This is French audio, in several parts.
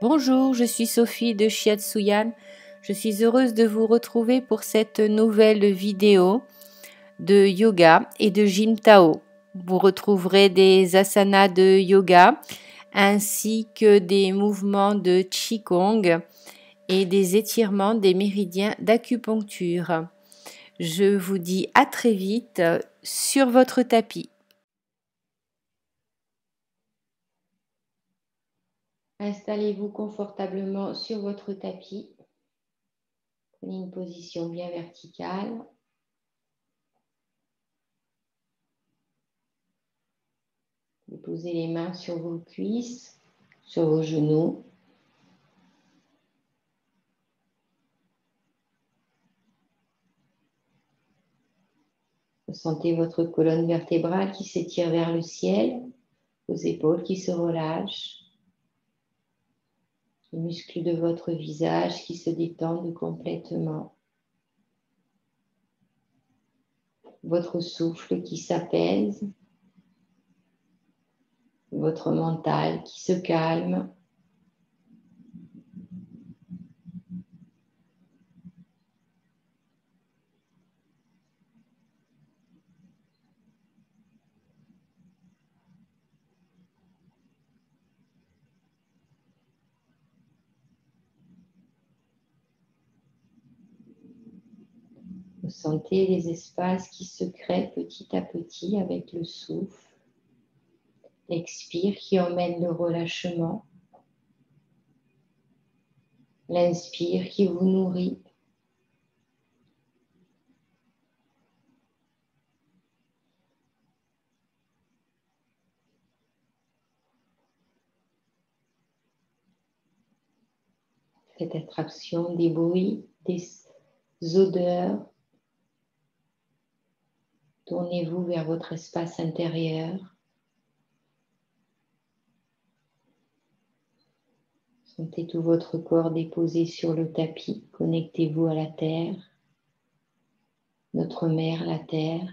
Bonjour, je suis Sophie de Shiatsuyan. Je suis heureuse de vous retrouver pour cette nouvelle vidéo de yoga et de Jin Tao. Vous retrouverez des asanas de yoga ainsi que des mouvements de Qigong et des étirements des méridiens d'acupuncture. Je vous dis à très vite sur votre tapis. Installez-vous confortablement sur votre tapis. Prenez une position bien verticale. Vous posez les mains sur vos cuisses, sur vos genoux. Ressentez votre colonne vertébrale qui s'étire vers le ciel, vos épaules qui se relâchent, les muscles de votre visage qui se détendent complètement, votre souffle qui s'apaise, votre mental qui se calme. Ressentez les espaces qui se créent petit à petit avec le souffle. L'expire qui emmène le relâchement. L'inspire qui vous nourrit. Faites abstraction des bruits, des odeurs. Tournez-vous vers votre espace intérieur. Sentez tout votre corps déposé sur le tapis. Connectez-vous à la terre, notre mère, la terre.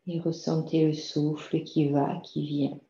Et ressentez le souffle qui va, qui vient.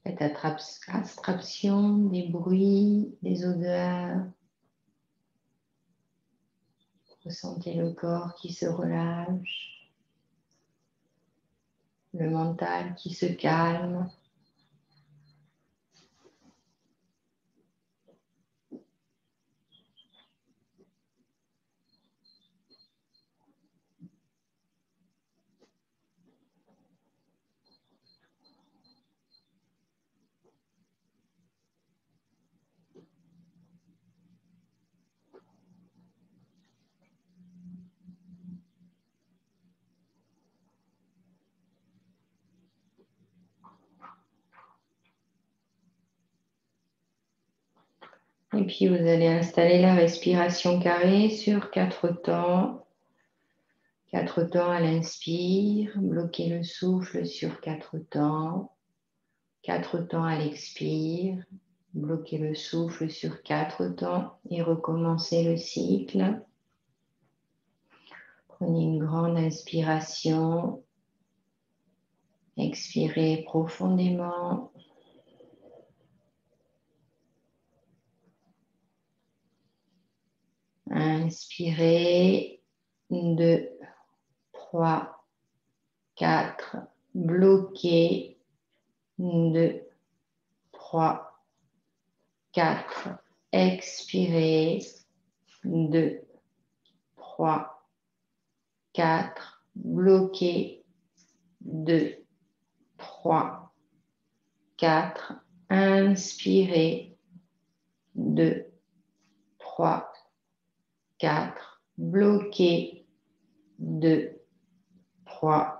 Faites abstraction des bruits, des odeurs. Ressentez le corps qui se relâche, le mental qui se calme. Et puis vous allez installer la respiration carrée sur 4 temps. 4 temps à l'inspire, bloquez le souffle sur 4 temps. 4 temps à l'expire, bloquez le souffle sur 4 temps et recommencez le cycle. Prenez une grande inspiration, expirez profondément. Inspirez, 2, 3, 4, bloqué, 2, 3, 4, expirez, 2, 3, 4, bloqué, 2, 3, 4, inspirez, 2, 3, 4, bloqué, 2, 3,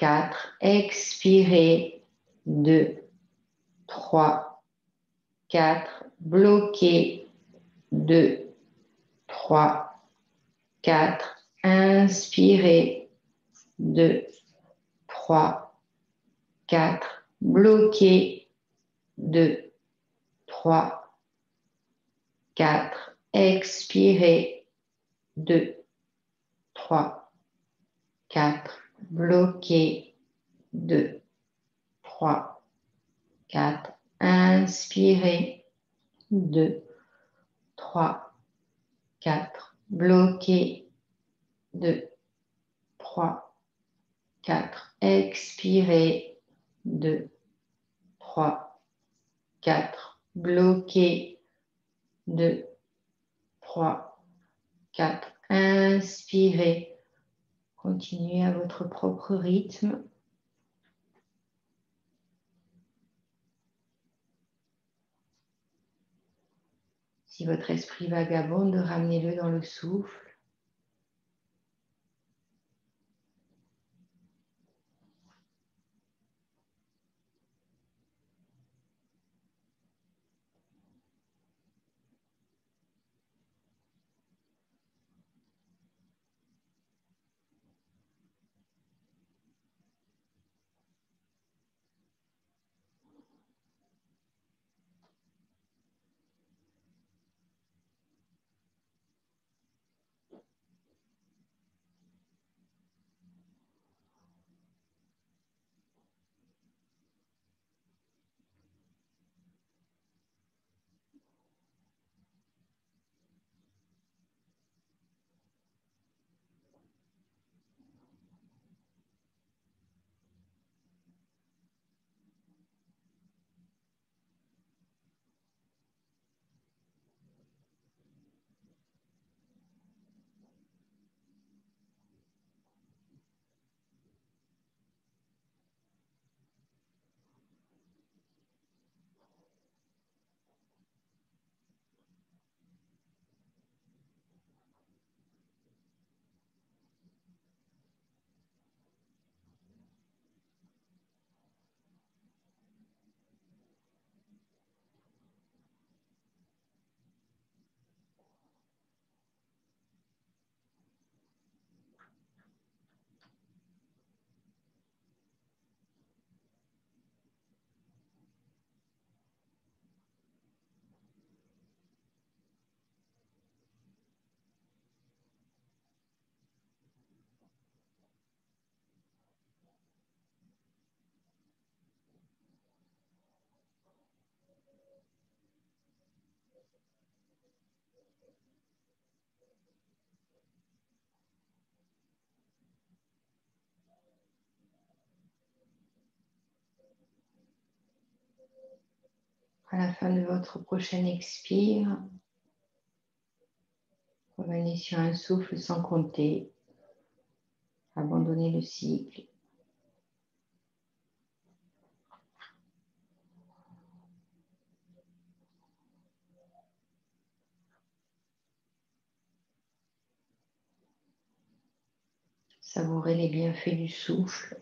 4, expirez, 2, 3, 4, bloqué, 2, 3, 4, inspirez, 2, 3, 4, bloqué, 2, 3, 4, expirez, 2, 3, 4, bloqué, 2, 3, 4, inspirez, 2, 3, 4, bloqué, 2, 3, 4, expirez, 2, 3, 4, bloqué, 2, 3, 4, inspirez. Continuez à votre propre rythme. Si votre esprit vagabonde, ramenez-le dans le souffle. À la fin de votre prochaine expire, revenez sur un souffle sans compter. Abandonnez le cycle. Savourez les bienfaits du souffle.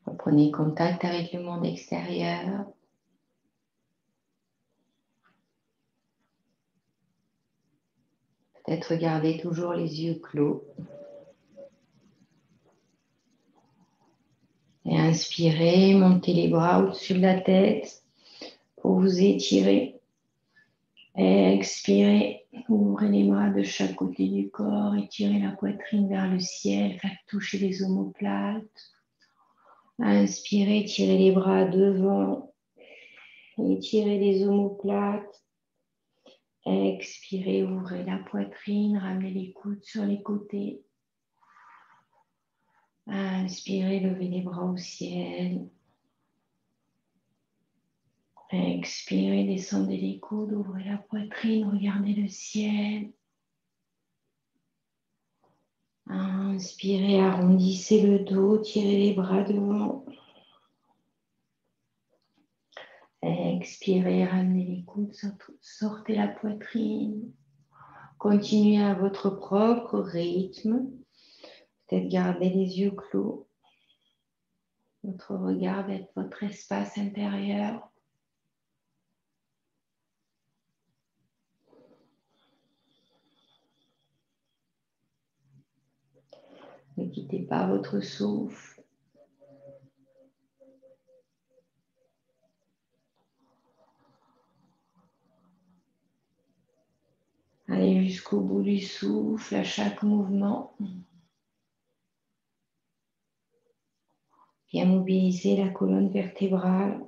Reprenez contact avec le monde extérieur. Peut-être gardez toujours les yeux clos. Inspirez, montez les bras au-dessus de la tête pour vous étirer. Expirez, ouvrez les bras de chaque côté du corps, étirez la poitrine vers le ciel, faites toucher les omoplates. Inspirez, tirez les bras devant, étirez les omoplates. Expirez, ouvrez la poitrine, ramenez les coudes sur les côtés. Inspirez, levez les bras au ciel. Expirez, descendez les coudes, ouvrez la poitrine, regardez le ciel. Inspirez, arrondissez le dos, tirez les bras devant. Expirez, ramenez les coudes, sortez la poitrine. Continuez à votre propre rythme. Peut-être gardez les yeux clos. Votre regard va être votre espace intérieur. Ne quittez pas votre souffle. Allez jusqu'au bout du souffle, à chaque mouvement. Bien mobiliser la colonne vertébrale.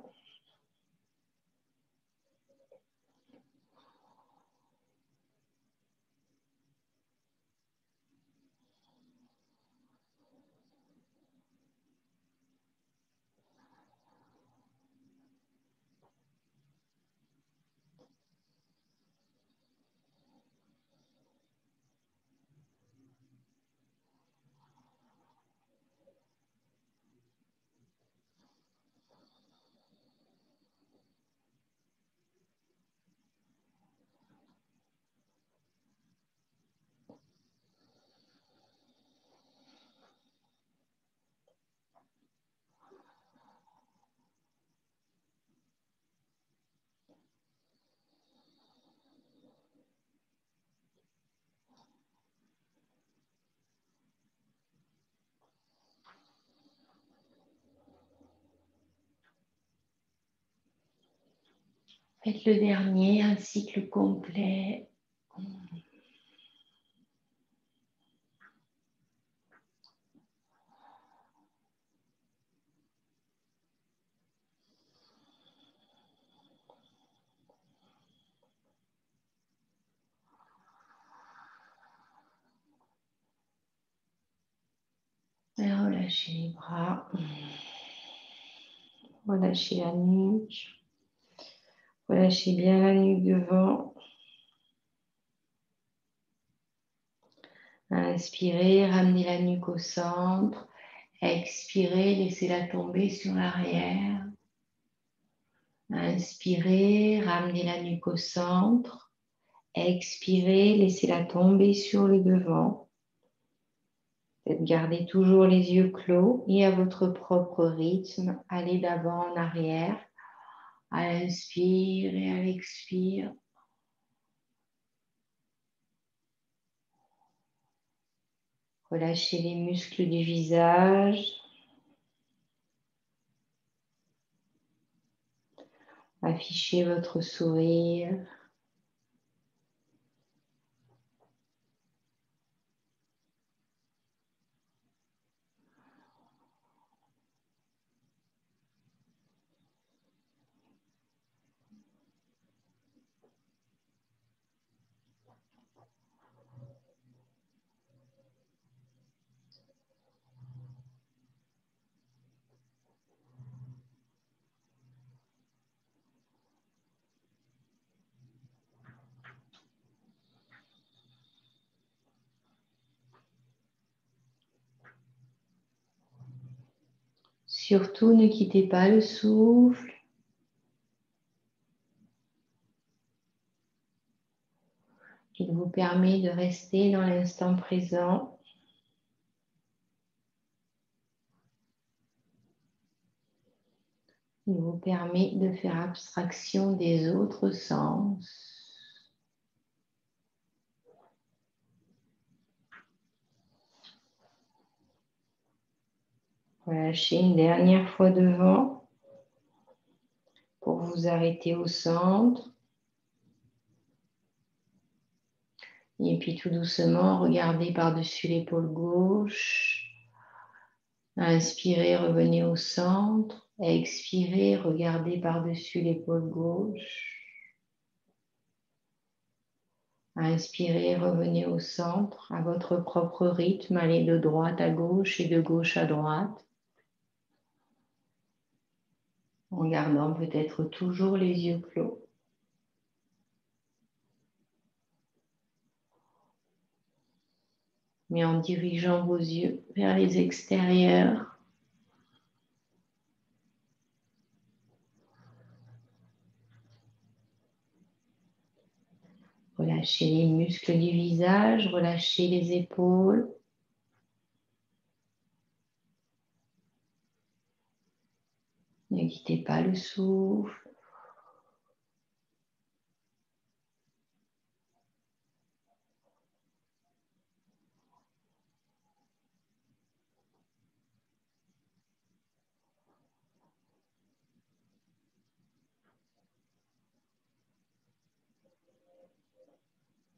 Faites le dernier, un cycle complet. Et relâchez les bras. Relâchez la nuque. Relâchez bien la nuque devant. Inspirez, ramenez la nuque au centre. Expirez, laissez-la tomber sur l'arrière. Inspirez, ramenez la nuque au centre. Expirez, laissez-la tomber sur le devant. Gardez toujours les yeux clos et à votre propre rythme, allez d'avant en arrière. À l'inspire et à l'expire. Relâchez les muscles du visage. Affichez votre sourire. Surtout, ne quittez pas le souffle. Il vous permet de rester dans l'instant présent. Il vous permet de faire abstraction des autres sens. Relâchez une dernière fois devant pour vous arrêter au centre. Et puis tout doucement, regardez par-dessus l'épaule gauche. Inspirez, revenez au centre. Expirez, regardez par-dessus l'épaule gauche. Inspirez, revenez au centre, à votre propre rythme. Allez de droite à gauche et de gauche à droite. En gardant peut-être toujours les yeux clos. Mais en dirigeant vos yeux vers les extérieurs. Relâchez les muscles du visage, relâchez les épaules. Ne quittez pas le souffle.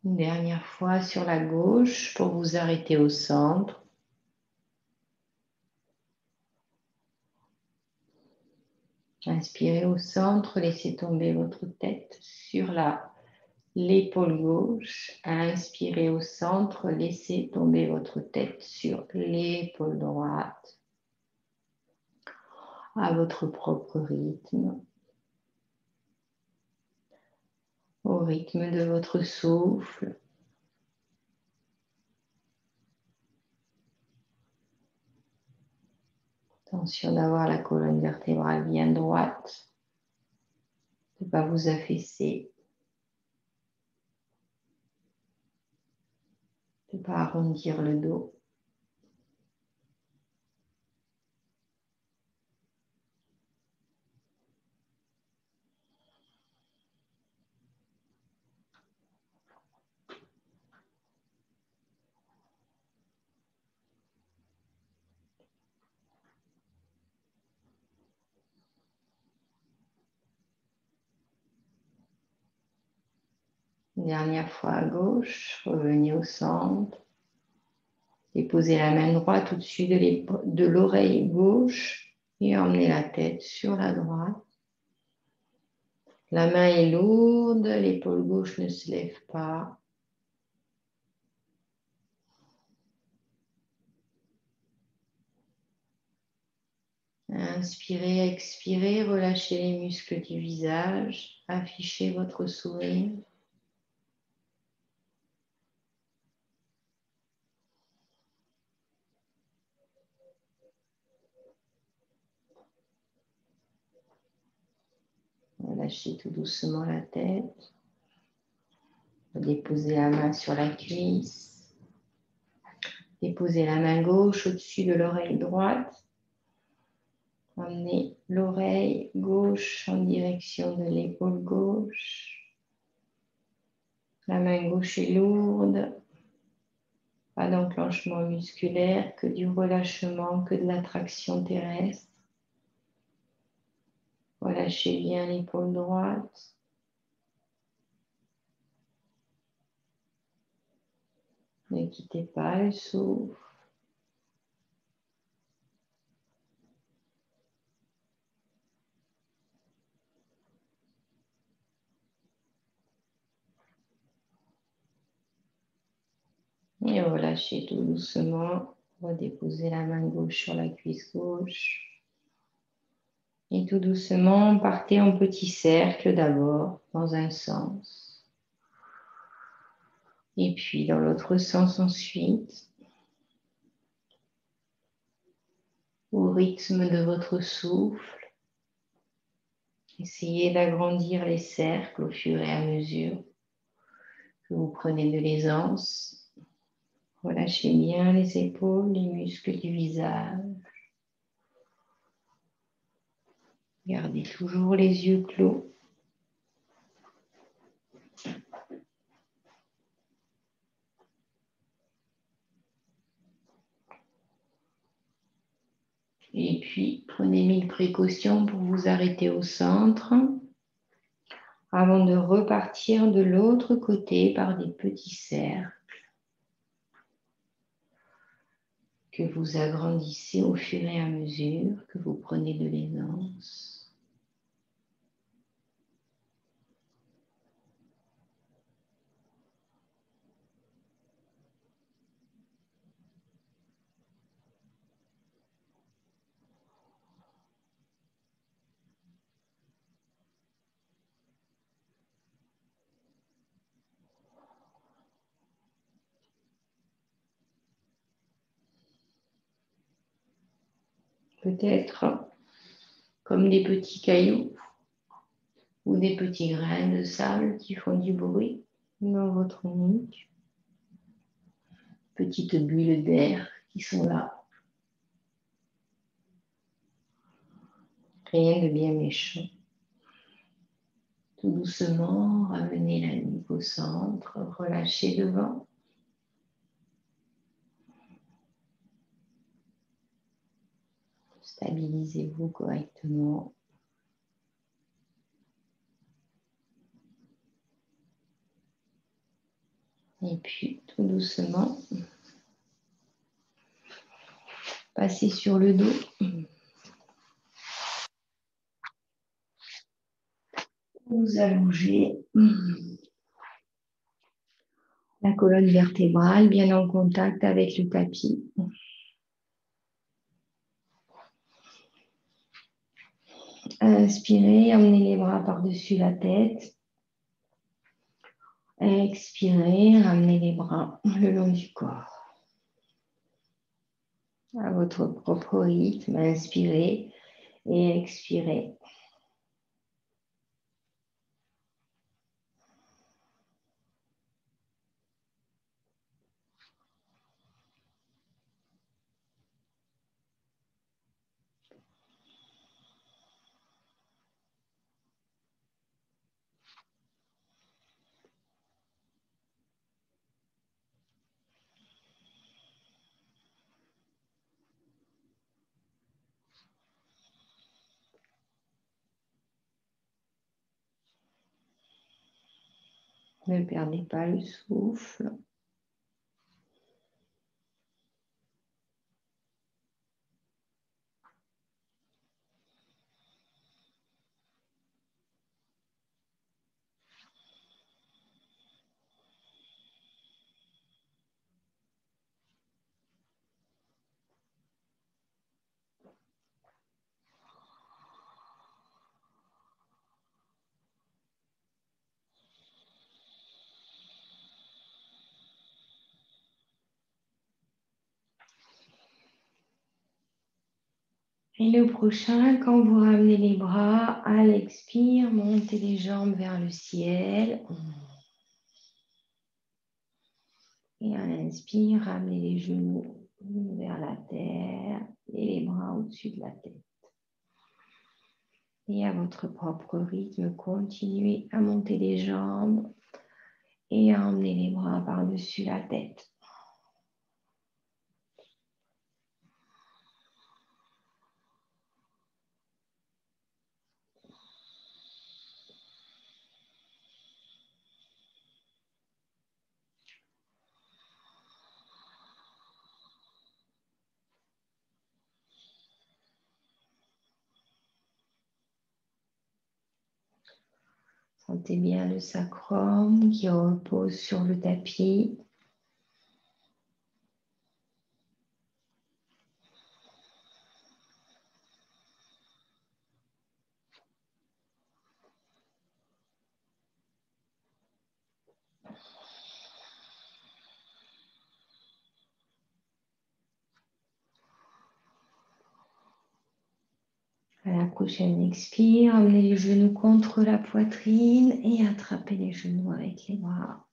Une dernière fois sur la gauche pour vous arrêter au centre. Inspirez au centre, laissez tomber votre tête sur l'épaule gauche. Inspirez au centre, laissez tomber votre tête sur l'épaule droite. À votre propre rythme. Au rythme de votre souffle. Attention d'avoir la colonne vertébrale bien droite, de ne pas vous affaisser, de ne pas arrondir le dos. Une dernière fois à gauche, revenez au centre. Déposez la main droite au-dessus de l'oreille gauche et emmenez la tête sur la droite. La main est lourde, l'épaule gauche ne se lève pas. Inspirez, expirez, relâchez les muscles du visage, affichez votre sourire. Relâchez tout doucement la tête. Déposez la main sur la cuisse. Déposez la main gauche au-dessus de l'oreille droite. Emmenez l'oreille gauche en direction de l'épaule gauche. La main gauche est lourde. Pas d'enclenchement musculaire, que du relâchement, que de l'attraction terrestre. Relâchez bien l'épaule droite. Ne quittez pas le souffle. Et relâchez tout doucement. Redéposez la main gauche sur la cuisse gauche. Et tout doucement, partez en petit cercle d'abord, dans un sens. Et puis dans l'autre sens ensuite. Au rythme de votre souffle. Essayez d'agrandir les cercles au fur et à mesure que vous prenez de l'aisance. Relâchez bien les épaules, les muscles du visage. Gardez toujours les yeux clos. Et puis, prenez 1000 précautions pour vous arrêter au centre avant de repartir de l'autre côté par des petits cercles que vous agrandissez au fur et à mesure que vous prenez de l'aisance. Peut-être comme des petits cailloux ou des petits grains de sable qui font du bruit dans votre nuque. Petites bulles d'air qui sont là. Rien de bien méchant. Tout doucement, ramenez la nuque au centre, relâchez devant. Stabilisez-vous correctement. Et puis, tout doucement, passez sur le dos. Vous allongez la colonne vertébrale bien en contact avec le tapis. Inspirez, emmenez les bras par-dessus la tête. Expirez, ramenez les bras le long du corps. À votre propre rythme, inspirez et expirez. Ne perdez pas le souffle. Et le prochain, quand vous ramenez les bras, à l'expire, montez les jambes vers le ciel. Et à l'inspire, ramenez les genoux vers la terre et les bras au-dessus de la tête. Et à votre propre rythme, continuez à monter les jambes et à emmener les bras par-dessus la tête. Sentez bien le sacrum qui repose sur le tapis. À la prochaine expire, amenez les genoux contre la poitrine et attrapez les genoux avec les bras.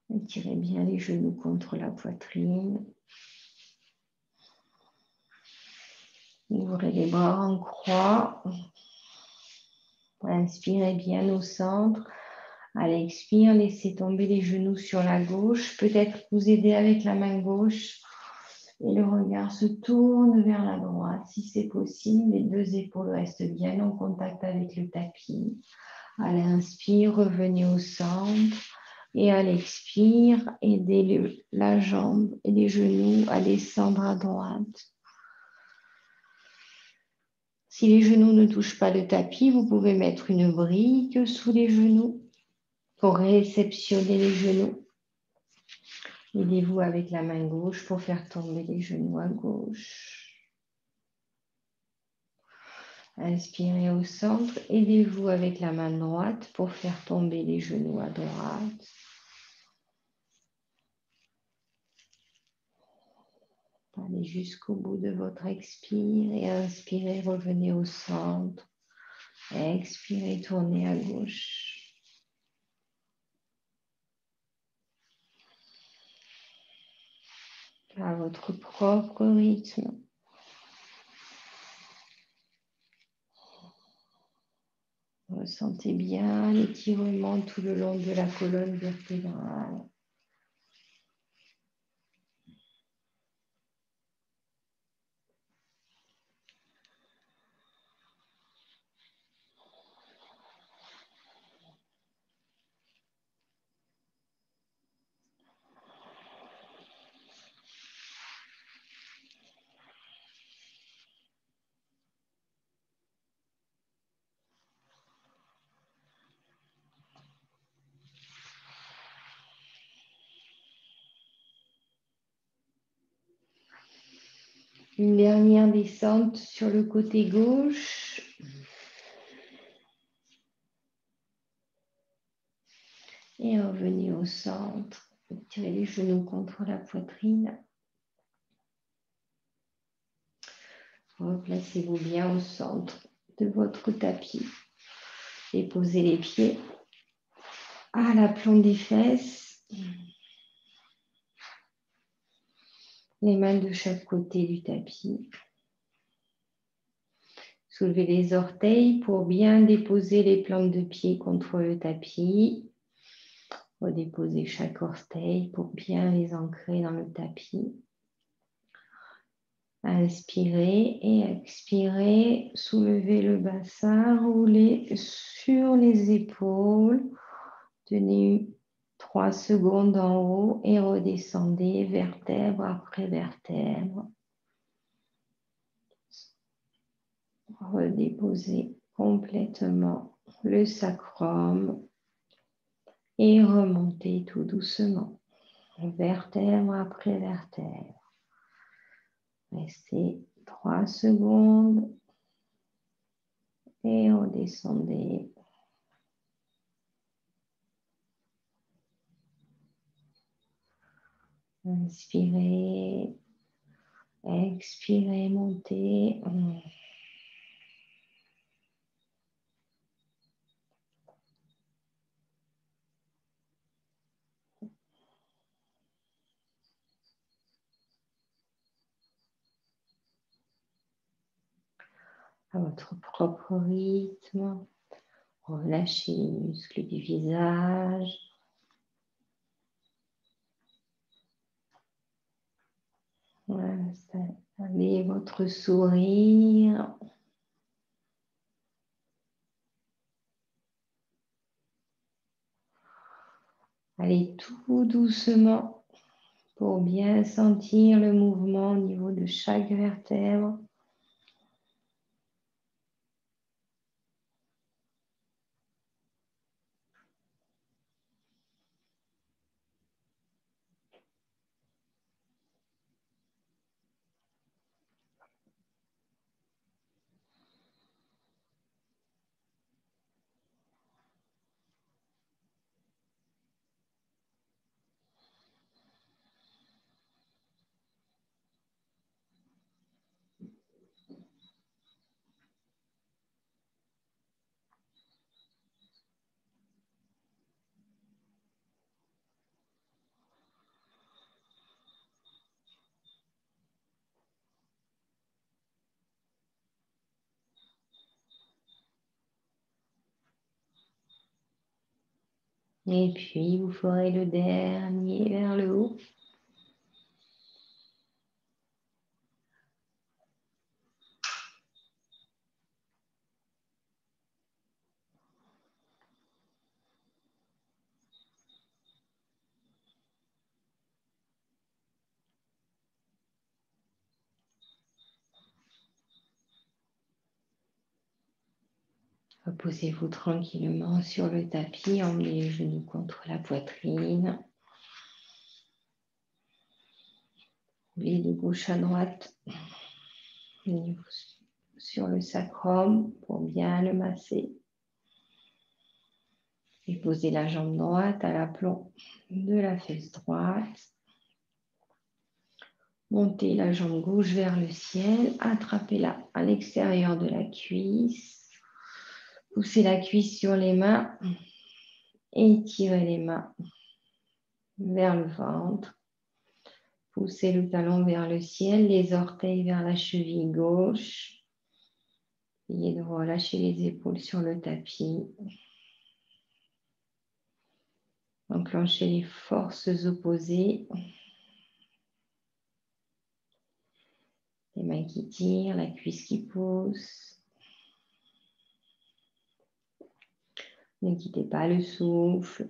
Étirez bien les genoux contre la poitrine. Ouvrez les bras en croix. Inspirez bien au centre. À l'expire, laissez tomber les genoux sur la gauche. Peut-être vous aider avec la main gauche. Et le regard se tourne vers la droite. Si c'est possible, les deux épaules restent bien en contact avec le tapis. À l'inspire, revenez au centre. Et à l'expire, aidez la jambe et les genoux à descendre à droite. Si les genoux ne touchent pas le tapis, vous pouvez mettre une brique sous les genoux pour réceptionner les genoux. Aidez-vous avec la main gauche pour faire tomber les genoux à gauche. Inspirez au centre. Aidez-vous avec la main droite pour faire tomber les genoux à droite. Allez jusqu'au bout de votre expire et inspirez, revenez au centre. Expirez, tournez à gauche. À votre propre rythme. Ressentez bien l'étirement tout le long de la colonne vertébrale. Une dernière descente sur le côté gauche. Et revenez au centre. Tirez les genoux contre la poitrine. Replacez-vous bien au centre de votre tapis. Et posez les pieds à l'aplomb des fesses. Les mains de chaque côté du tapis. Soulevez les orteils pour bien déposer les plantes de pied contre le tapis. Redéposez chaque orteil pour bien les ancrer dans le tapis. Inspirez et expirez. Soulevez le bassin, roulez sur les épaules. Tenez 3 secondes en haut et redescendez vertèbre après vertèbre. Redéposez complètement le sacrum et remontez tout doucement, vertèbre après vertèbre. Restez 3 secondes et redescendez. Inspirez, expirez, montez. À votre propre rythme. Relâchez les muscles du visage. Installez votre sourire. Allez tout doucement pour bien sentir le mouvement au niveau de chaque vertèbre. Et puis, vous ferez le dernier vers le haut. Reposez-vous tranquillement sur le tapis, emmenez les genoux contre la poitrine. Roulez de gauche à droite sur le sacrum pour bien le masser. Et posez la jambe droite à l'aplomb de la fesse droite. Montez la jambe gauche vers le ciel, attrapez-la à l'extérieur de la cuisse. Poussez la cuisse sur les mains et tirez les mains vers le ventre. Poussez le talon vers le ciel, les orteils vers la cheville gauche. Essayez de relâcher les épaules sur le tapis. Enclenchez les forces opposées. Les mains qui tirent, la cuisse qui pousse. Ne quittez pas le souffle.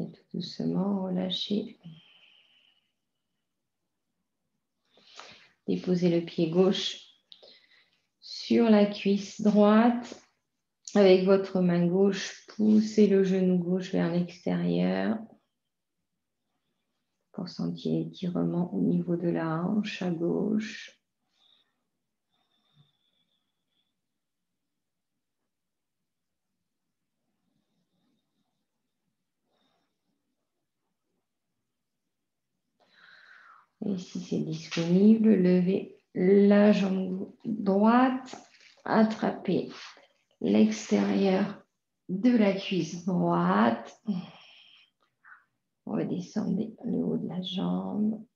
Et tout doucement, relâchez. Déposez le pied gauche sur la cuisse droite. Avec votre main gauche, poussez le genou gauche vers l'extérieur pour sentir l'étirement au niveau de la hanche à gauche. Et si c'est disponible, levez la jambe droite, attrapez l'extérieur de la cuisse droite. Redescendez le haut de la jambe.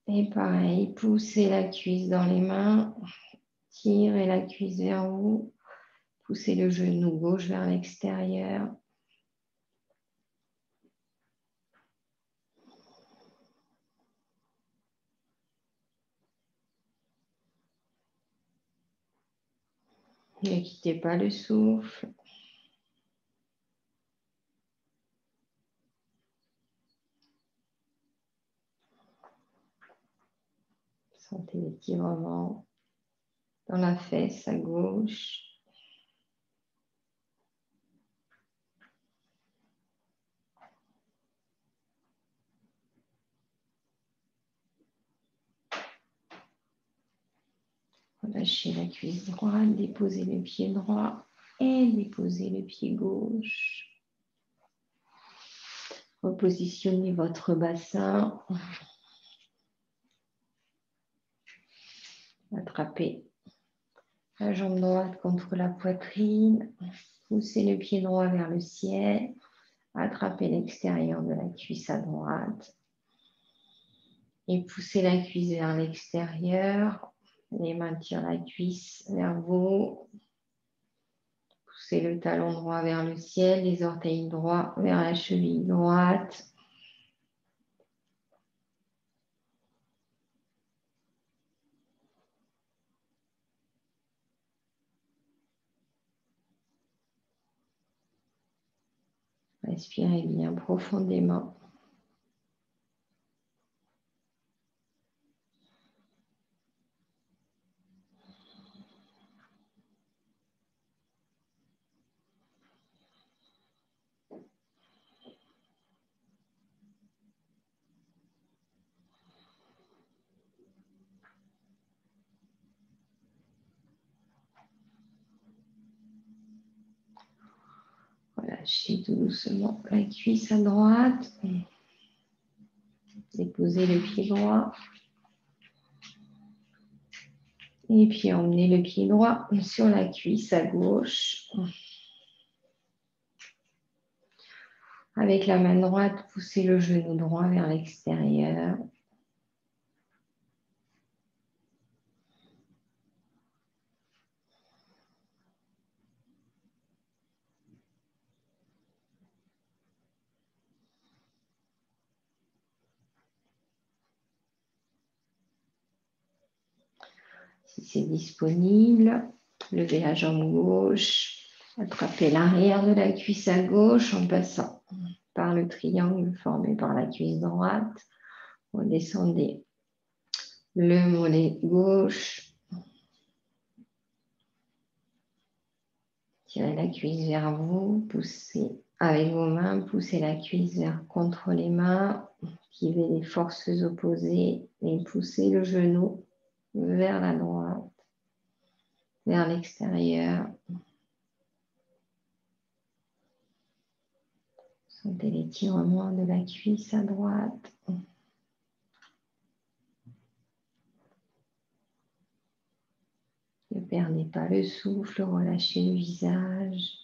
Et pareil, poussez la cuisse dans les mains, tirez la cuisse vers vous, poussez le genou gauche vers l'extérieur. Ne quittez pas le souffle. Sentez l'étirement dans la fesse à gauche. Relâchez la cuisse droite, déposez le pied droit et déposez le pied gauche. Repositionnez votre bassin. Attrapez la jambe droite contre la poitrine. Poussez le pied droit vers le ciel. Attrapez l'extérieur de la cuisse à droite. Et poussez la cuisse vers l'extérieur. Les mains tirent la cuisse vers vous. Poussez le talon droit vers le ciel, les orteils droits vers la cheville droite. Respirez bien profondément. Relâchez tout doucement la cuisse à droite. Déposez le pied droit. Et puis, emmenez le pied droit sur la cuisse à gauche. Avec la main droite, poussez le genou droit vers l'extérieur. Si c'est disponible, levez la jambe gauche, attrapez l'arrière de la cuisse à gauche en passant par le triangle formé par la cuisse droite. Redescendez le mollet gauche. Tirez la cuisse vers vous, poussez avec vos mains, poussez la cuisse contre les mains, activez les forces opposées et poussez le genou vers la droite, vers l'extérieur. Sentez l'étirement de la cuisse à droite. Ne perdez pas le souffle, relâchez le visage.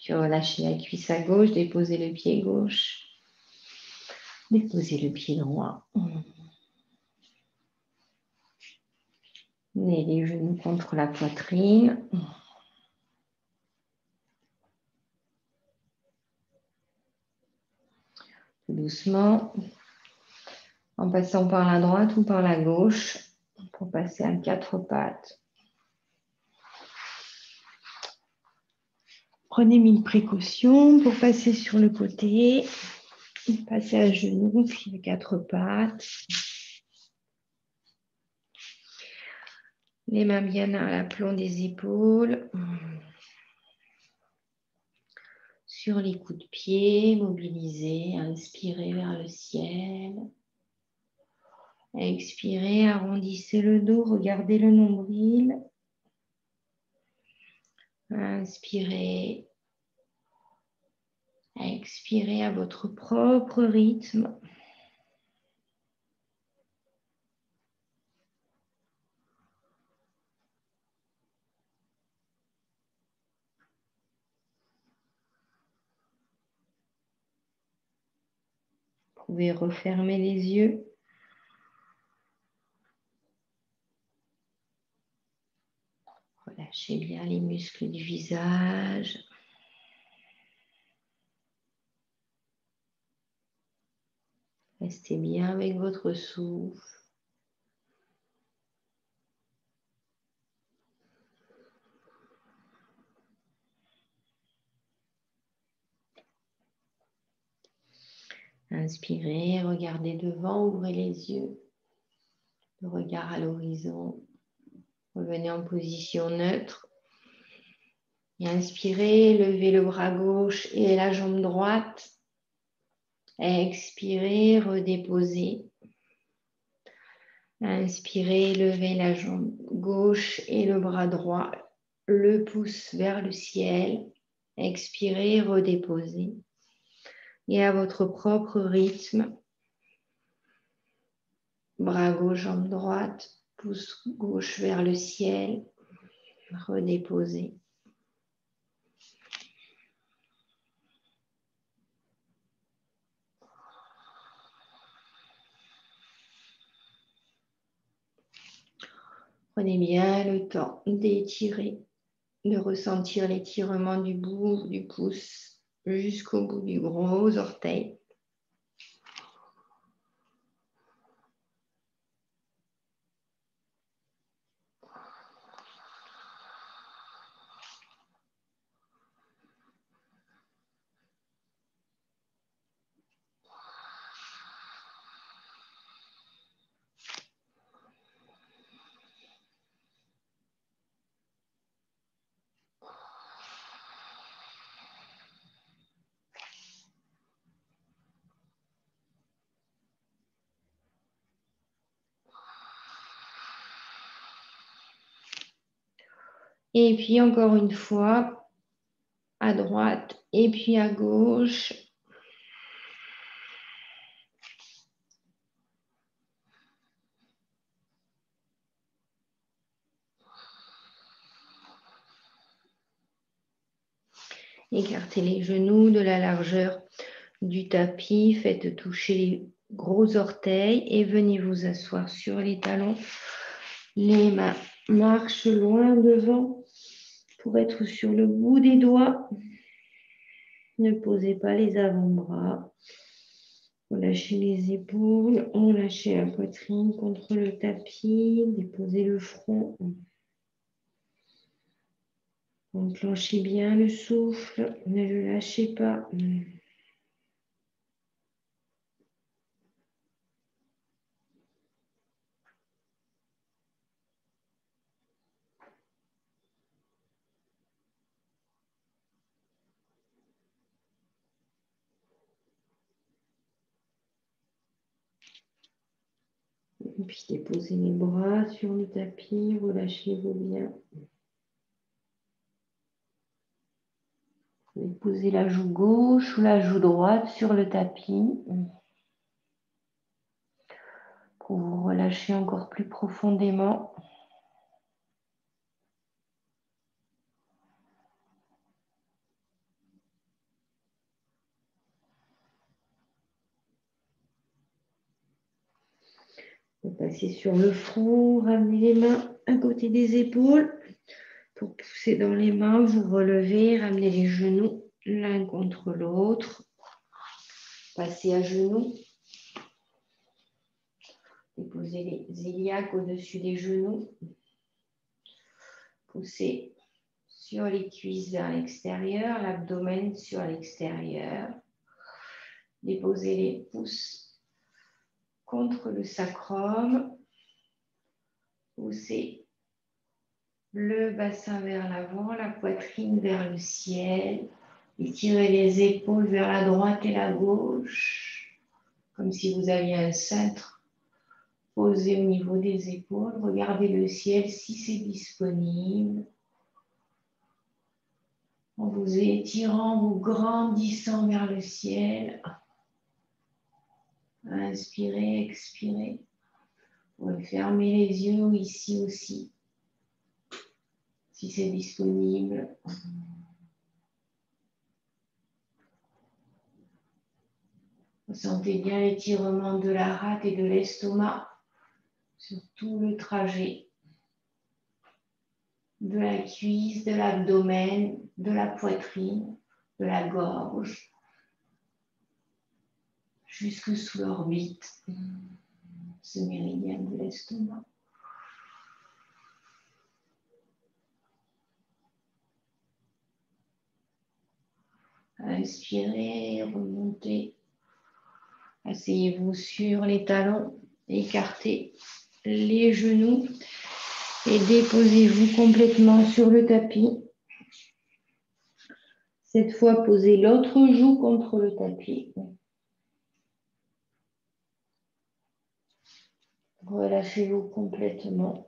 Puis relâchez la cuisse à gauche, déposez le pied gauche. Déposez le pied droit. Menez les genoux contre la poitrine. Tout doucement, en passant par la droite ou par la gauche, pour passer à quatre pattes. Prenez 1000 précautions pour passer sur le côté. Passez à genoux, puis les quatre pattes. Les mains bien à l'aplomb des épaules. Sur les coups de pied, mobilisez, inspirez vers le ciel. Expirez, arrondissez le dos, regardez le nombril. Inspirez. Expirez à votre propre rythme. Vous pouvez refermer les yeux. Relâchez bien les muscles du visage. Restez bien avec votre souffle. Inspirez, regardez devant, ouvrez les yeux. Le regard à l'horizon. Revenez en position neutre. Et inspirez, levez le bras gauche et la jambe droite. Expirez, redéposez. Inspirez, levez la jambe gauche et le bras droit. Le pouce vers le ciel. Expirez, redéposez. Et à votre propre rythme, bras gauche, jambe droite, pouce gauche vers le ciel, redéposez. Prenez bien le temps d'étirer, de ressentir l'étirement du bout du pouce jusqu'au bout du gros orteil. Et puis encore une fois, à droite et puis à gauche. Écartez les genoux de la largeur du tapis. Faites toucher les gros orteils et venez vous asseoir sur les talons. Les mains marchent loin devant pour être sur le bout des doigts. Ne posez pas les avant-bras. Relâchez les épaules, relâchez la poitrine contre le tapis, déposez le front. Enclenchez bien le souffle, ne le lâchez pas. Et puis déposez les bras sur le tapis, relâchez-vous bien. Posez la joue gauche ou la joue droite sur le tapis pour vous relâcher encore plus profondément. Vous passez sur le front, ramenez les mains à côté des épaules. Pour pousser dans les mains, vous relevez, ramenez les genoux l'un contre l'autre. Passez à genoux. Déposez les iliaques au-dessus des genoux. Poussez sur les cuisses vers l'extérieur, l'abdomen sur l'extérieur. Déposez les pouces contre le sacrum. Poussez le bassin vers l'avant, la poitrine vers le ciel. Étirez les épaules vers la droite et la gauche, comme si vous aviez un cintre posé au niveau des épaules. Regardez le ciel si c'est disponible. En vous étirant, vous grandissant vers le ciel. Inspirez, expirez. Vous pouvez fermer les yeux ici aussi, si c'est disponible. Sentez bien l'étirement de la rate et de l'estomac sur tout le trajet de la cuisse, de l'abdomen, de la poitrine, de la gorge, jusque sous l'orbite, ce méridien de l'estomac. Inspirez, remontez. Asseyez-vous sur les talons, écartez les genoux et déposez-vous complètement sur le tapis. Cette fois, posez l'autre joue contre le tapis. Relâchez-vous complètement.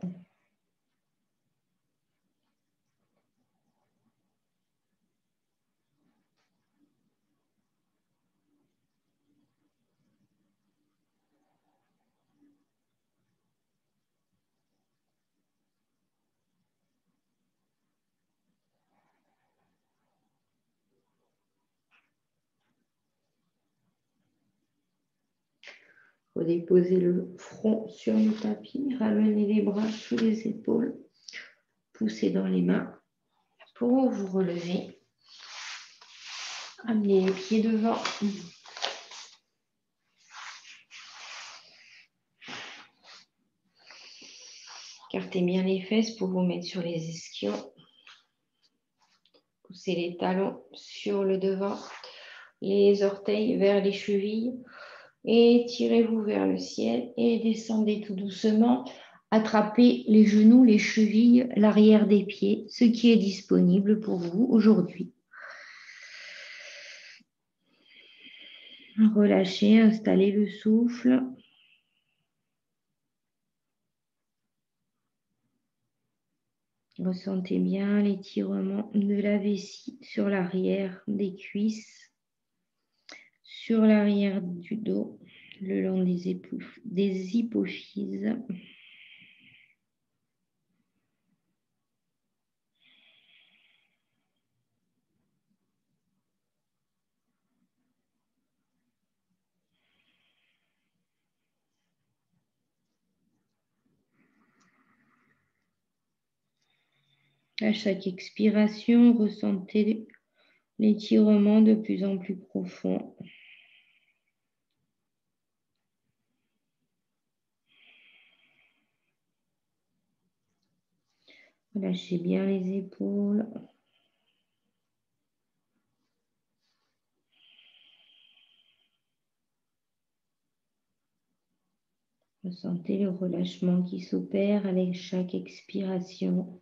Redéposez le front sur le tapis, ramenez les bras sous les épaules, poussez dans les mains pour vous relever. Amenez les pieds devant. Écartez bien les fesses pour vous mettre sur les ischions. Poussez les talons sur le devant, les orteils vers les chevilles. Et tirez-vous vers le ciel et descendez tout doucement. Attrapez les genoux, les chevilles, l'arrière des pieds, ce qui est disponible pour vous aujourd'hui. Relâchez, installez le souffle. Ressentez bien l'étirement de la vessie sur l'arrière des cuisses, sur l'arrière du dos, le long des hypophyses. À chaque expiration, ressentez l'étirement de plus en plus profond. Relâchez bien les épaules. Ressentez le relâchement qui s'opère avec chaque expiration.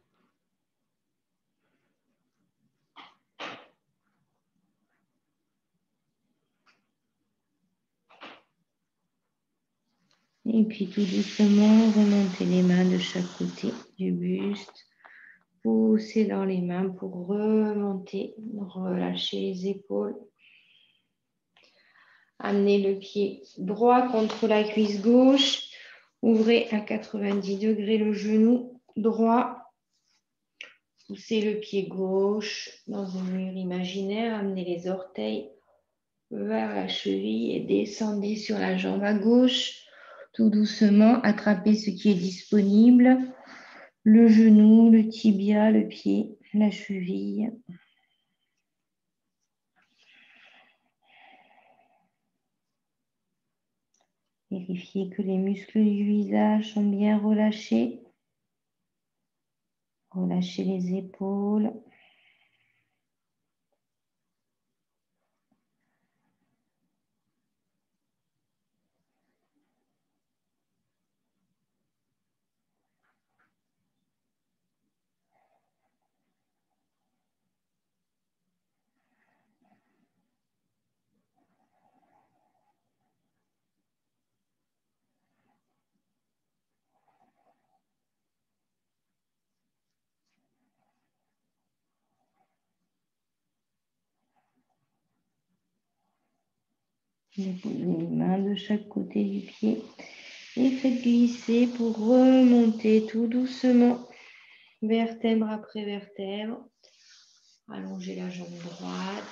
Et puis tout doucement, remontez les mains de chaque côté du buste. Poussez dans les mains pour remonter, relâcher les épaules. Amenez le pied droit contre la cuisse gauche. Ouvrez à 90 degrés le genou droit. Poussez le pied gauche dans un mur imaginaire. Amenez les orteils vers la cheville et descendez sur la jambe à gauche. Tout doucement, attrapez ce qui est disponible. Le genou, le tibia, le pied, la cheville. Vérifiez que les muscles du visage sont bien relâchés. Relâchez les épaules. Déposez les mains de chaque côté du pied et faites glisser pour remonter tout doucement, vertèbre après vertèbre. Allongez la jambe droite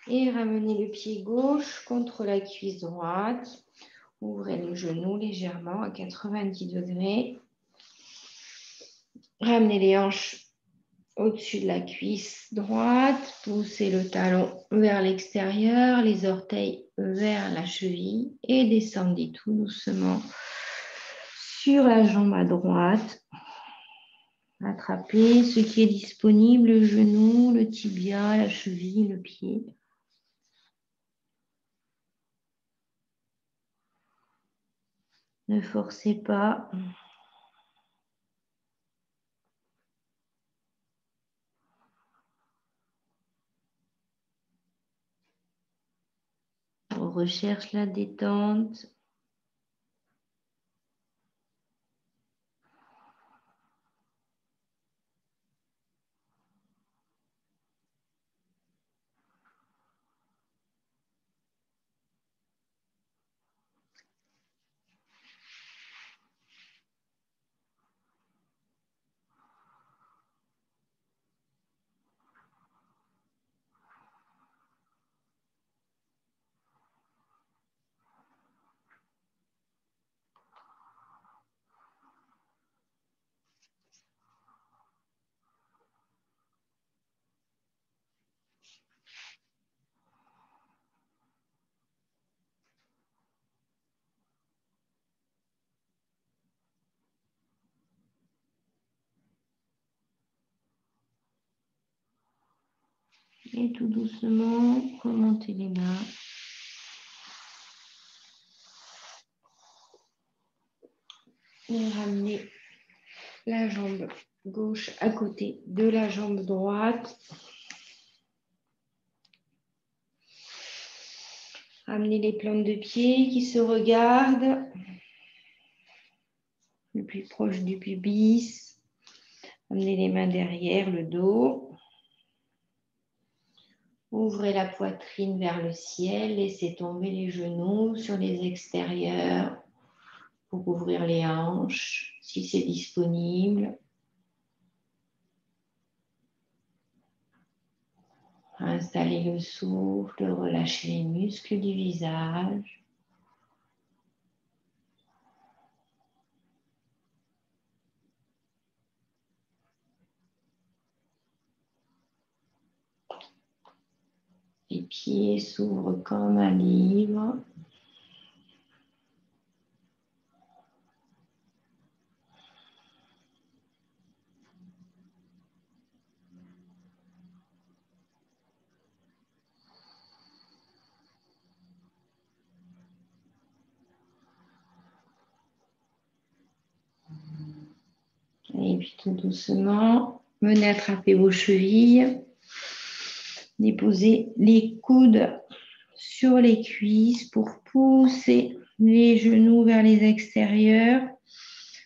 et ramenez le pied gauche contre la cuisse droite. Ouvrez le genou légèrement à 90 degrés. Ramenez les hanches au-dessus de la cuisse droite, poussez le talon vers l'extérieur, les orteils vers la cheville et descendez tout doucement sur la jambe à droite. Attrapez ce qui est disponible, le genou, le tibia, la cheville, le pied. Ne forcez pas. On recherche la détente. Et tout doucement, remontez les mains. Et ramenez la jambe gauche à côté de la jambe droite. Ramenez les plantes de pied qui se regardent. le plus proche du pubis. Amenez les mains derrière le dos. Ouvrez la poitrine vers le ciel. Laissez tomber les genoux sur les extérieurs pour ouvrir les hanches si c'est disponible. Installez le souffle, relâchez les muscles du visage. Les pieds s'ouvrent comme un livre. Et puis tout doucement, venez attraper vos chevilles. Déposez les coudes sur les cuisses pour pousser les genoux vers les extérieurs.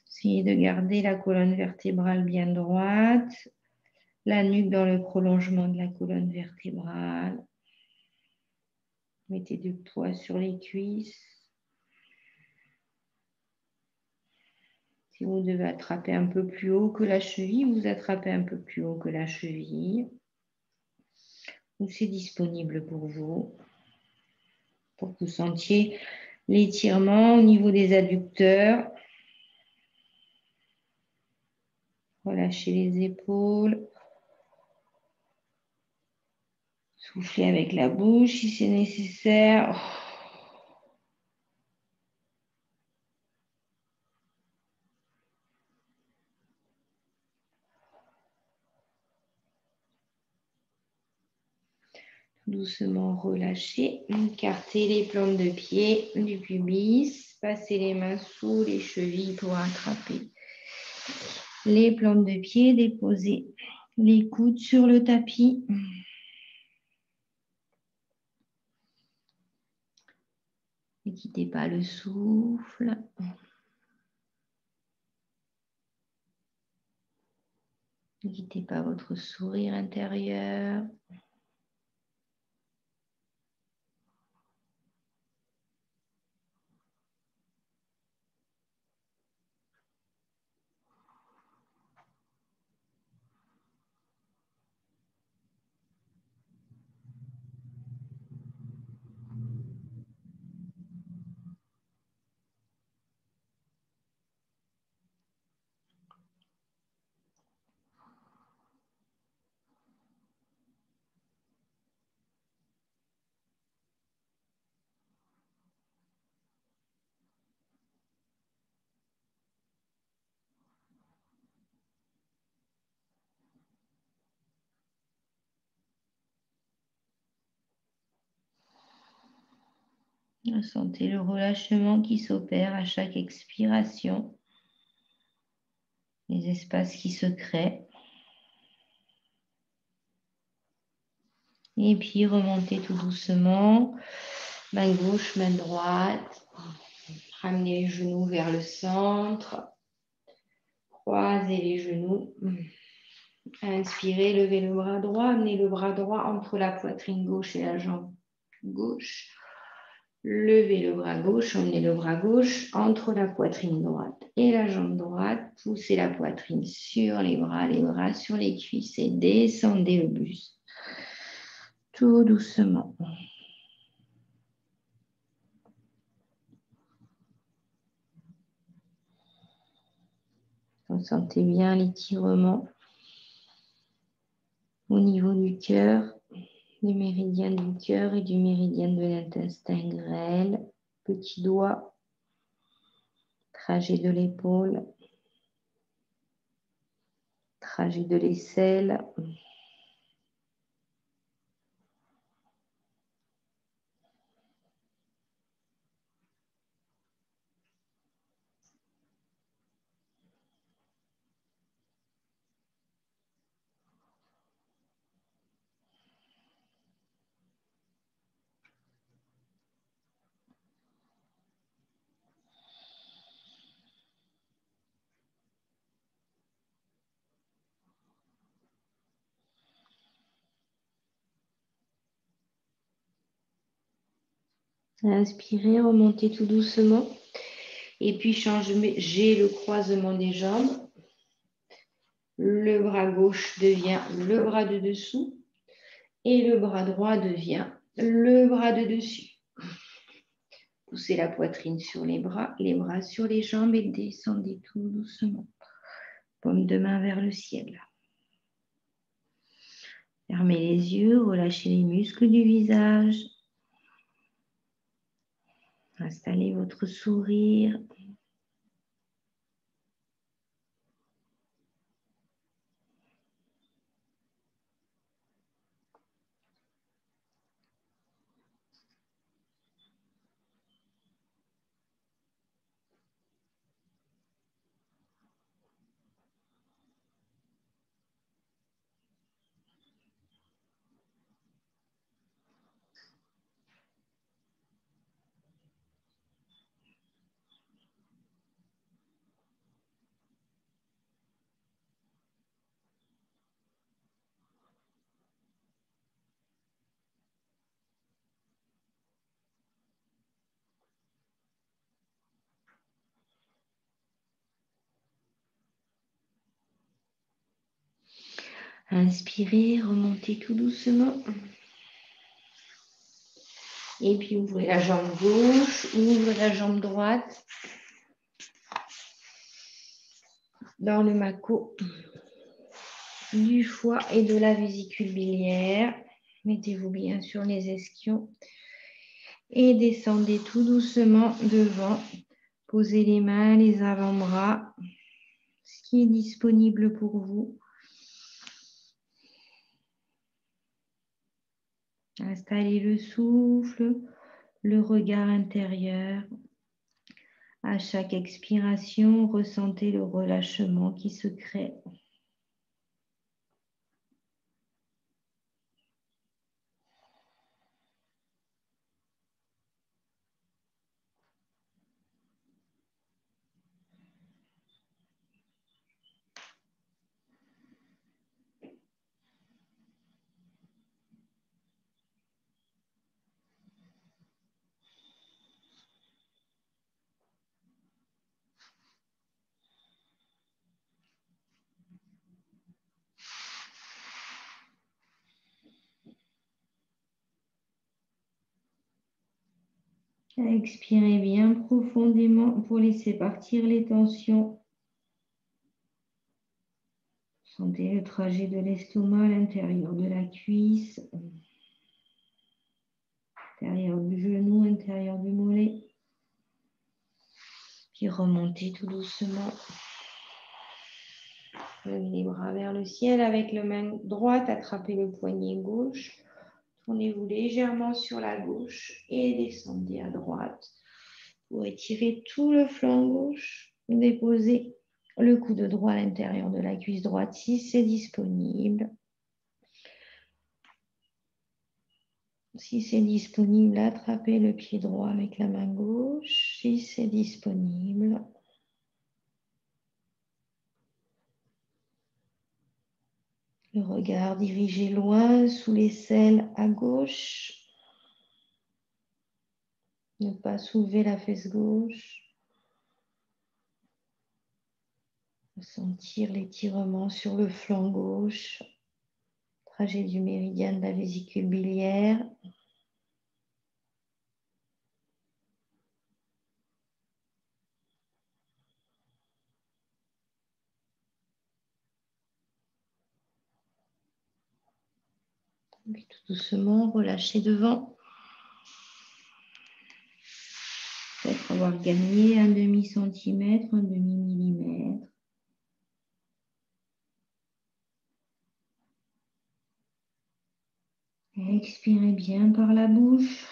Essayez de garder la colonne vertébrale bien droite, la nuque dans le prolongement de la colonne vertébrale. Mettez du poids sur les cuisses. Si vous devez attraper un peu plus haut que la cheville, vous attrapez un peu plus haut que la cheville. Ou c'est disponible pour vous. Pour que vous sentiez l'étirement au niveau des adducteurs. Relâchez les épaules. Soufflez avec la bouche si c'est nécessaire. Doucement relâchez. Écartez les plantes de pied du pubis. Passez les mains sous les chevilles pour attraper les plantes de pied. Déposez les coudes sur le tapis. Ne quittez pas le souffle. Ne quittez pas votre sourire intérieur. Sentez le relâchement qui s'opère à chaque expiration. Les espaces qui se créent. Et puis remontez tout doucement. Main gauche, main droite. Ramenez les genoux vers le centre. Croisez les genoux. Inspirez, levez le bras droit. Amenez le bras droit entre la poitrine gauche et la jambe gauche. Levez le bras gauche, emmenez le bras gauche entre la poitrine droite et la jambe droite. Poussez la poitrine sur les bras sur les cuisses et descendez le buste. Tout doucement. Vous sentez bien l'étirement au niveau du cœur, du méridien du cœur et du méridien de l'intestin grêle. Petit doigt, trajet de l'épaule, trajet de l'aisselle. Inspirez, remontez tout doucement. Et puis changez le croisement des jambes. Le bras gauche devient le bras de dessous et le bras droit devient le bras de dessus. Poussez la poitrine sur les bras sur les jambes et descendez tout doucement. Paume de main vers le ciel. Fermez les yeux, relâchez les muscles du visage. Installez votre sourire. Inspirez, remontez tout doucement. Et puis ouvrez la jambe gauche, ouvrez la jambe droite. Dans le mako du foie et de la vésicule biliaire. Mettez-vous bien sur les ischions. Et descendez tout doucement devant. Posez les mains, les avant-bras. Ce qui est disponible pour vous. Installez le souffle, le regard intérieur. À chaque expiration, ressentez le relâchement qui se crée. Expirez bien profondément pour laisser partir les tensions. Sentez le trajet de l'estomac à l'intérieur de la cuisse, intérieur du genou, intérieur du mollet. Puis remontez tout doucement. Levez les bras vers le ciel avec la main droite, attrapez le poignet gauche. Tournez-vous légèrement sur la gauche et descendez à droite. Pour étirer tout le flanc gauche, déposez le coude droit à l'intérieur de la cuisse droite si c'est disponible. Si c'est disponible, attrapez le pied droit avec la main gauche. Si c'est disponible. Le regard dirigé loin sous l'aisselle à gauche. Ne pas soulever la fesse gauche. Sentir l'étirement sur le flanc gauche. Trajet du méridien de la vésicule biliaire. Puis tout doucement, relâchez devant. Peut-être avoir gagné un demi-centimètre, un demi-millimètre. Expirez bien par la bouche.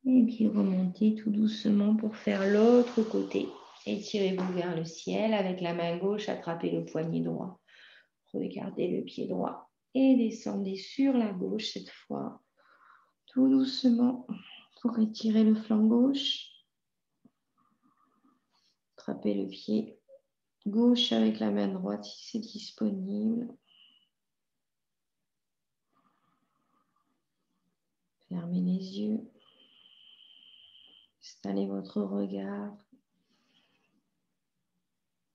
Et puis remontez tout doucement pour faire l'autre côté. Étirez-vous vers le ciel avec la main gauche, attrapez le poignet droit. Regardez le pied droit et descendez sur la gauche cette fois. Tout doucement pour étirer le flanc gauche. Attrapez le pied gauche avec la main droite si c'est disponible. Fermez les yeux. Installez votre regard,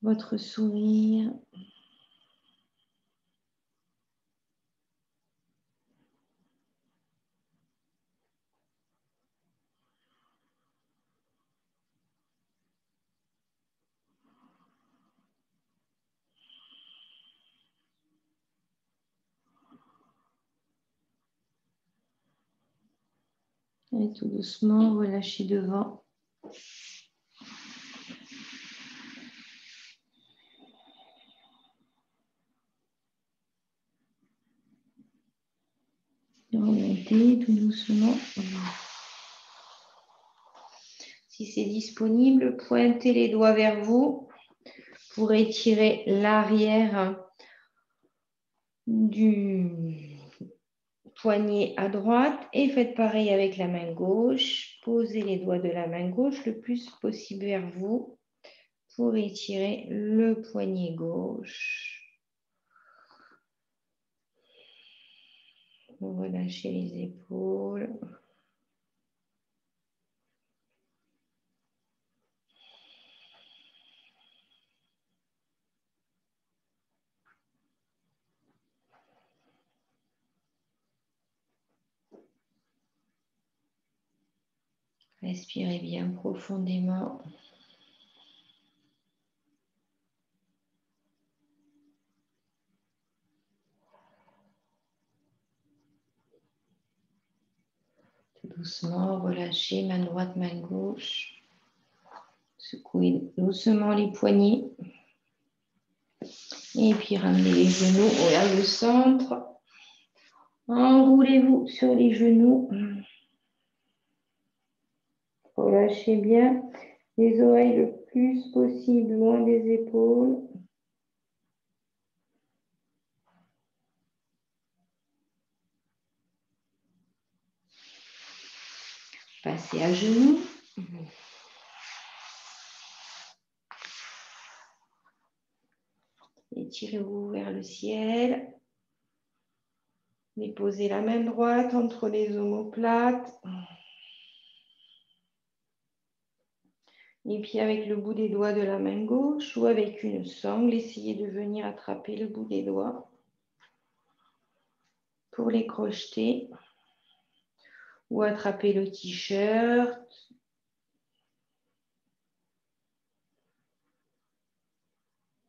votre sourire. Et tout doucement, relâchez devant. Remontez tout doucement. Si c'est disponible, pointez les doigts vers vous pour étirer l'arrière du poignet à droite et faites pareil avec la main gauche. Posez les doigts de la main gauche le plus possible vers vous pour étirer le poignet gauche. Relâchez les épaules. Respirez bien profondément. Tout doucement, relâchez main droite, main gauche. Secouez doucement les poignets. Et puis ramenez les genoux vers le centre. Enroulez-vous sur les genoux. Relâchez bien les oreilles le plus possible loin des épaules. Passez à genoux. Étirez-vous vers le ciel. Déposez la main droite entre les omoplates. Et puis avec le bout des doigts de la main gauche ou avec une sangle, essayez de venir attraper le bout des doigts pour les crocheter. Ou attraper le t-shirt.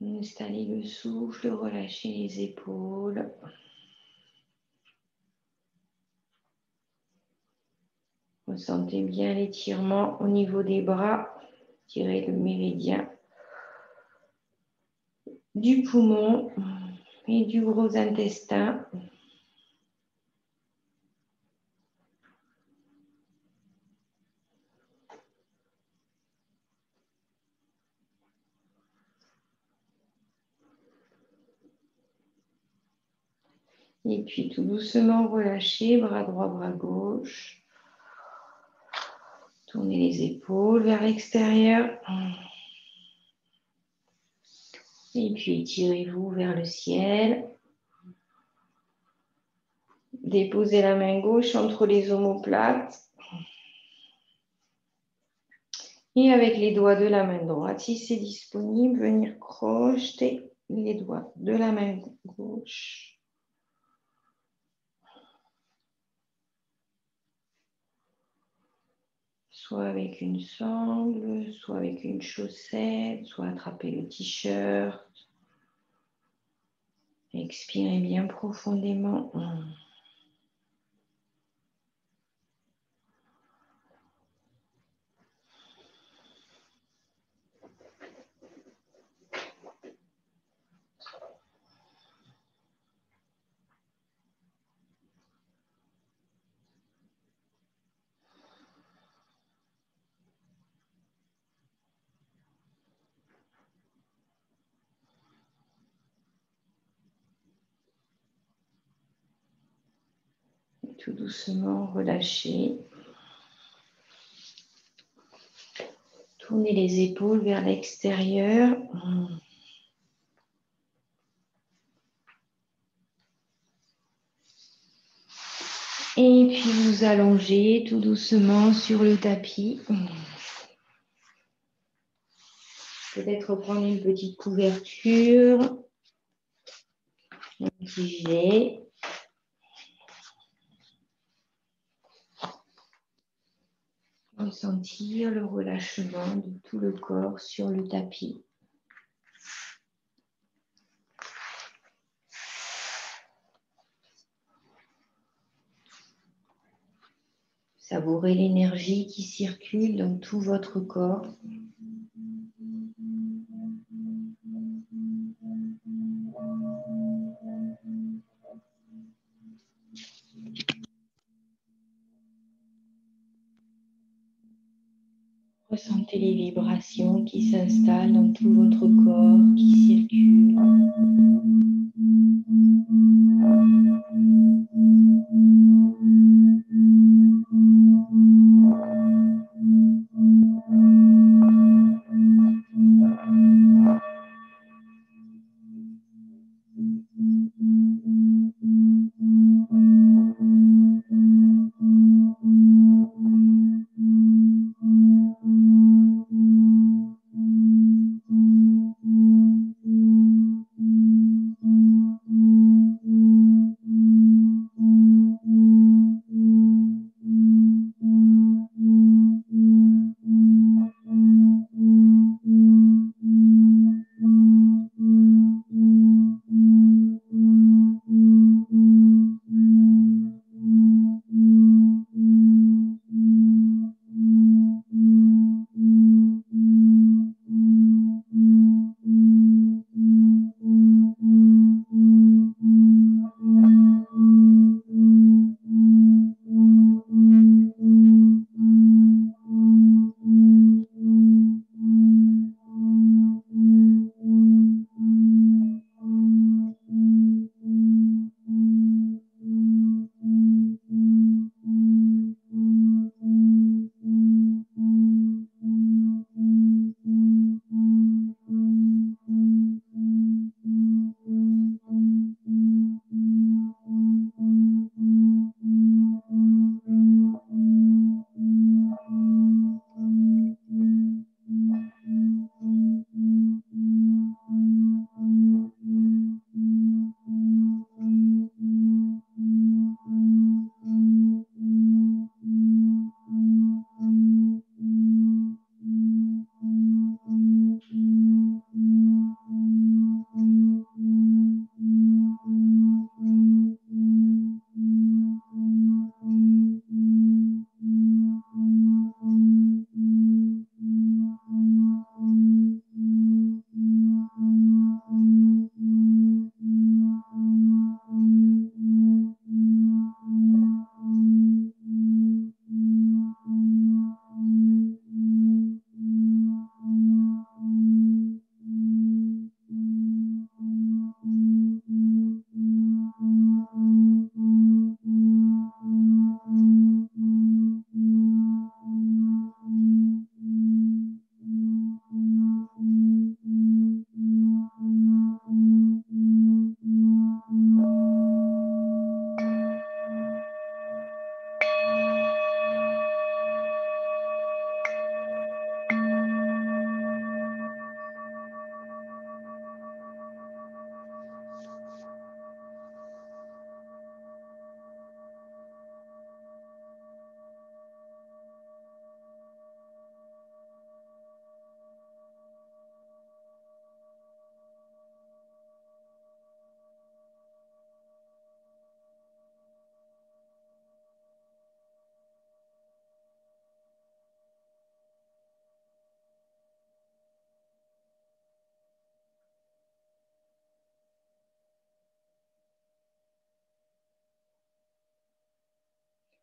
Installez le souffle, relâchez les épaules. Ressentez bien l'étirement au niveau des bras. Tirez le méridien du poumon et du gros intestin. Et puis tout doucement relâchez, bras droit, bras gauche. Tournez les épaules vers l'extérieur. Et puis étirez-vous vers le ciel. Déposez la main gauche entre les omoplates. Et avec les doigts de la main droite, si c'est disponible, venir crocheter les doigts de la main gauche. Soit avec une sangle, soit avec une chaussette, soit attraper le t-shirt. Expirez bien profondément. Tout doucement, relâchez. Tournez les épaules vers l'extérieur. Et puis vous allongez tout doucement sur le tapis. Peut-être prendre une petite couverture, un petit jet. Ressentir le relâchement de tout le corps sur le tapis. Savourez l'énergie qui circule dans tout votre corps. Ressentez les vibrations qui s'installent dans tout votre corps, qui circulent.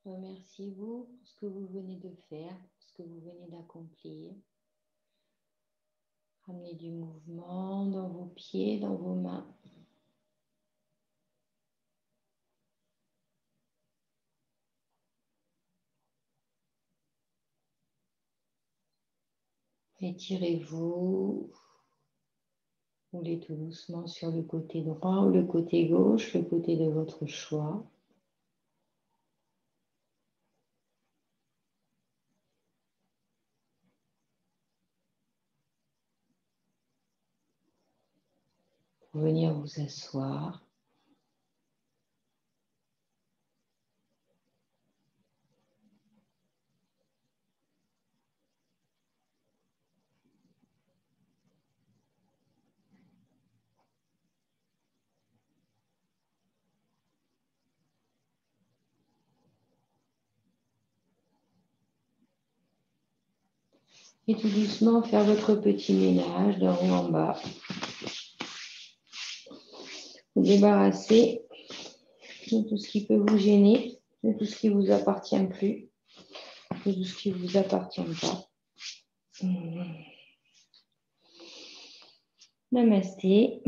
Remerciez-vous pour ce que vous venez de faire, pour ce que vous venez d'accomplir. Ramenez du mouvement dans vos pieds, dans vos mains. Étirez-vous. Roulez tout doucement sur le côté droit ou le côté gauche, le côté de votre choix. venir vous asseoir. Et tout doucement faire votre petit ménage d'en haut en bas. Vous débarrasser de tout ce qui peut vous gêner, de tout ce qui ne vous appartient plus, de tout ce qui ne vous appartient pas. Namasté.